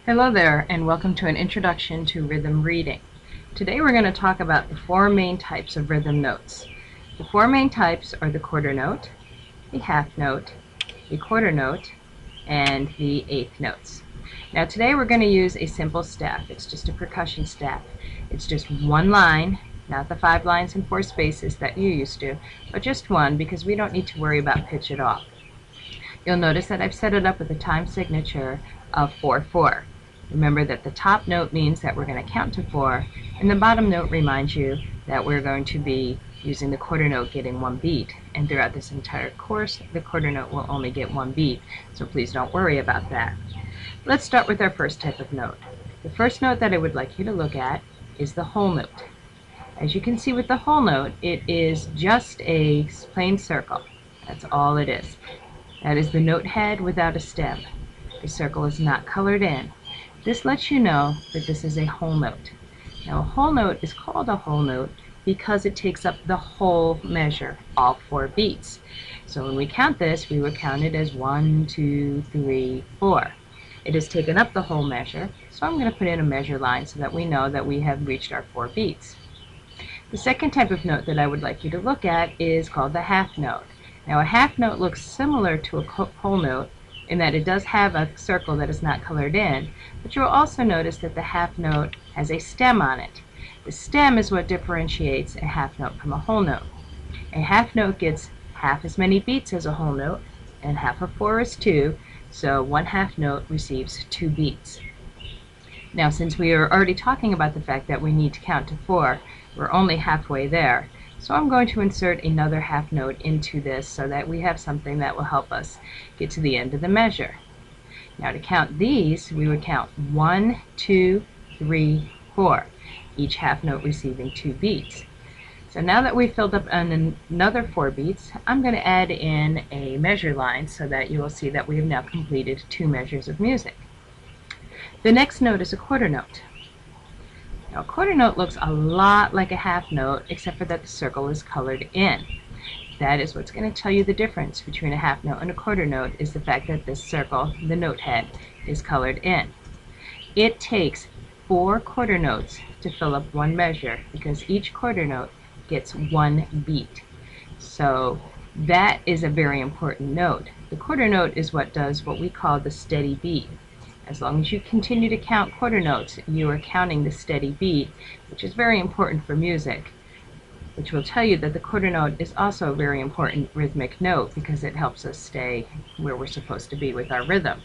Hello there, and welcome to an introduction to rhythm reading. Today we're going to talk about the four main types of rhythm notes. The four main types are the quarter note, the half note, the quarter note, and the eighth notes. Now today we're going to use a simple staff. It's just a percussion staff. It's just one line, not the 5 lines and 4 spaces that you're used to, but just one because we don't need to worry about pitch at all. You'll notice that I've set it up with a time signature of 4/4. Remember that the top note means that we're going to count to 4, and the bottom note reminds you that we're going to be using the quarter note getting 1 beat. And throughout this entire course, the quarter note will only get 1 beat, so please don't worry about that. Let's start with our first type of note. The first note that I would like you to look at is the whole note. As you can see with the whole note, it is just a plain circle. That's all it is. That is the note head without a stem. The circle is not colored in. This lets you know that this is a whole note. Now, a whole note is called a whole note because it takes up the whole measure, all 4 beats. So when we count this, we would count it as 1, 2, 3, 4. It has taken up the whole measure, so I'm going to put in a measure line so that we know that we have reached our 4 beats. The second type of note that I would like you to look at is called the half note. Now, a half note looks similar to a whole note in that it does have a circle that is not colored in, but you'll also notice that the half note has a stem on it. The stem is what differentiates a half note from a whole note. A half note gets half as many beats as a whole note, and half of 4 is 2, so one half note receives 2 beats. Now, since we are already talking about the fact that we need to count to 4, we're only halfway there. So I'm going to insert another half note into this so that we have something that will help us get to the end of the measure. Now to count these, we would count 1, 2, 3, 4, each half note receiving 2 beats. So now that we've filled up on another 4 beats, I'm going to add in a measure line so that you will see that we have now completed 2 measures of music. The next note is a quarter note. Now, a quarter note looks a lot like a half note, except for that the circle is colored in. That is what's going to tell you the difference between a half note and a quarter note, is the fact that this circle, the note head, is colored in. It takes 4 quarter notes to fill up one measure because each quarter note gets 1 beat. So that is a very important note. The quarter note is what does what we call the steady beat. As long as you continue to count quarter notes, you are counting the steady beat, which is very important for music, which will tell you that the quarter note is also a very important rhythmic note because it helps us stay where we're supposed to be with our rhythm.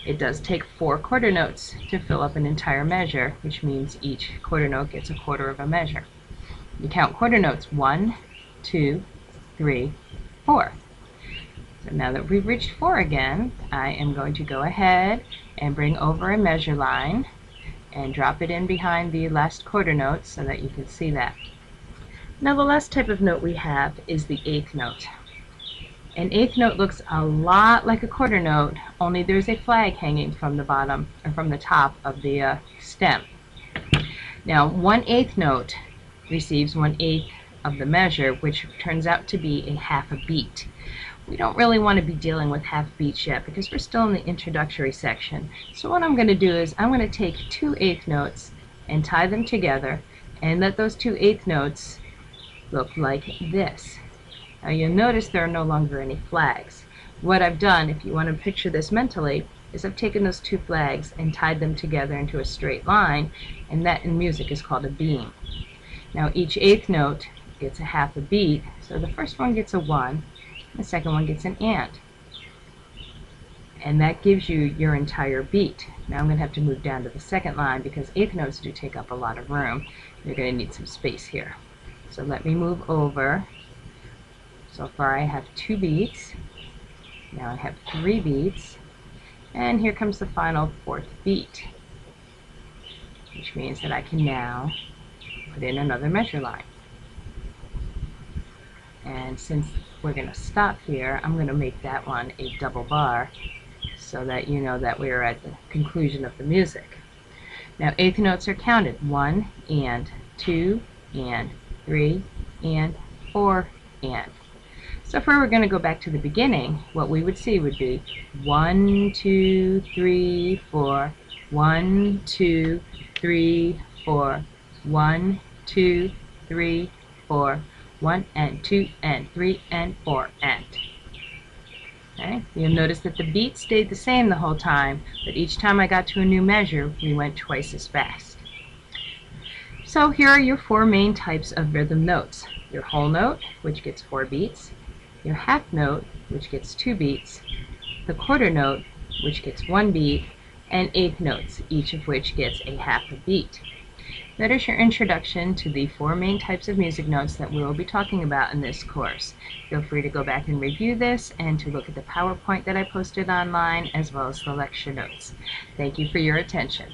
It does take 4 quarter notes to fill up an entire measure, which means each quarter note gets a quarter of a measure. You count quarter notes 1, 2, 3, 4. So now that we've reached 4 again, I am going to go ahead and bring over a measure line and drop it in behind the last quarter note so that you can see that. Now the last type of note we have is the eighth note. An eighth note looks a lot like a quarter note, only there's a flag hanging from the bottom or from the top of the stem. Now 1/8 note receives 1/8 of the measure, which turns out to be a half a beat. We don't really want to be dealing with half beats yet because we're still in the introductory section. So what I'm going to do is I'm going to take 2/8 notes and tie them together and let those 2/8 notes look like this. Now you'll notice there are no longer any flags. What I've done, if you want to picture this mentally, is I've taken those 2 flags and tied them together into a straight line, and that in music is called a beam. Now each eighth note gets a half a beat, so the first one gets a 1, the second one gets an and that gives you your entire beat. Now I'm going to have to move down to the second line because eighth notes do take up a lot of room. You're going to need some space here. So let me move over. So far I have 2 beats. Now I have 3 beats. And here comes the final 4th beat, which means that I can now put in another measure line. And since we're going to stop here, I'm going to make that one a double bar so that you know that we are at the conclusion of the music. Now eighth notes are counted 1 and 2 and 3 and 4 and. So if we were going to go back to the beginning, what we would see would be 1, 2, 3, 4, 1, 2, 3, 4. 1, 2, 3, 4. 1 and 2 and 3 and 4 and. Okay? You'll notice that the beat stayed the same the whole time, but each time I got to a new measure, we went twice as fast. So here are your four main types of rhythm notes. Your whole note, which gets 4 beats, your half note, which gets 2 beats, the quarter note, which gets 1 beat, and eighth notes, each of which gets a half a beat. That is your introduction to the four main types of music notes that we will be talking about in this course. Feel free to go back and review this and to look at the PowerPoint that I posted online as well as the lecture notes. Thank you for your attention.